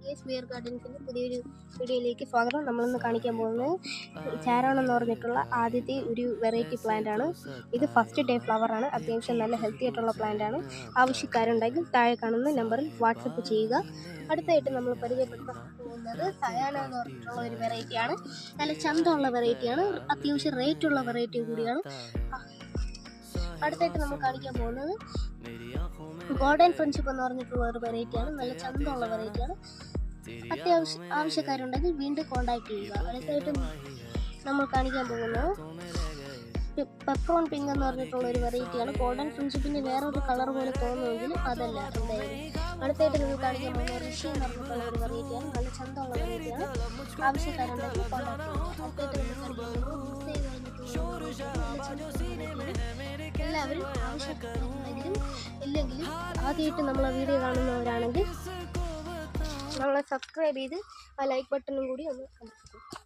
Beer ഗാർഡൻസിൻ്റെ പുതിയൊരു വീഡിയോയിലേക്ക് സ്വാഗതം. നമ്മളിന്ന് കാണിക്കാൻ പോകുന്നത് ചാരോൺ എന്ന് പറഞ്ഞിട്ടുള്ള ആദ്യത്തെ ഒരു വെറൈറ്റി പ്ലാന്റ് ആണ്. ഇത് ഫസ്റ്റ് ഡേ ഫ്ലവർ ആണ്. അത്യാവശ്യം നല്ല ഹെൽത്തി ആയിട്ടുള്ള പ്ലാന്റ് ആണ്. ആവശ്യക്കാരുണ്ടെങ്കിൽ താഴെ കാണുന്ന നമ്പറിൽ വാട്സപ്പ് ചെയ്യുക. അടുത്തായിട്ട് നമ്മൾ പരിചയപ്പെടുത്താൻ പോകുന്നത് സയാന എന്ന് പറഞ്ഞിട്ടുള്ള ഒരു വെറൈറ്റി ആണ്. നല്ല ചന്തമുള്ള വെറൈറ്റിയാണ്. അത്യാവശ്യം റേറ്റ് ഉള്ള വെറൈറ്റി കൂടിയാണ്. അടുത്തായിട്ട് നമ്മൾ കാണിക്കാൻ പോകുന്നത് ഗോൾഡൻ ഫ്രണ്ട്ഷിപ്പ് എന്ന് പറഞ്ഞിട്ടുള്ള ഒരു വെറൈറ്റിയാണ്. നല്ല ചന്തമുള്ള വെറൈറ്റിയാണ്. ആവശ്യക്കാരുണ്ടെങ്കിൽ വീണ്ടും കോൺടാക്ട് ചെയ്യുക. അടുത്തായിട്ട് നമ്മൾ കാണിക്കാൻ പോകുന്നത് പെപ്രോൺ പിങ്ക് എന്ന് പറഞ്ഞിട്ടുള്ള ഒരു വെറൈറ്റിയാണ്. ഗോൾഡൻ ഫ്രണ്ട്ഷിപ്പിന് വേറൊരു കളർ പോലെ തോന്നുമെങ്കിലും അതല്ല എന്തായാലും. അടുത്തായിട്ട് നിങ്ങൾ കാണിക്കാൻ പോകുന്നത് ഋഷി എന്ന് പറഞ്ഞിട്ടുള്ള ഒരു വെറൈറ്റിയാണ്. നല്ല ചന്തമുള്ള വെറൈറ്റിയാണ്. ആവശ്യക്കാരുണ്ടെങ്കിൽ കോൺടാക്ട് ചെയ്യുക. അടുത്തായിട്ട് നമ്മൾ എല്ലാവരും ആവശ്യക്കാരുണ്ടെങ്കിലും ഇല്ലെങ്കിലും ആദ്യമായിട്ട് നമ്മളെ വീഡിയോ കാണുന്നവരാണെങ്കിൽ നമ്മളെ സബ്സ്ക്രൈബ് ചെയ്ത് ആ ലൈക്ക് ബട്ടണും കൂടി ഒന്ന് അമർത്തുക.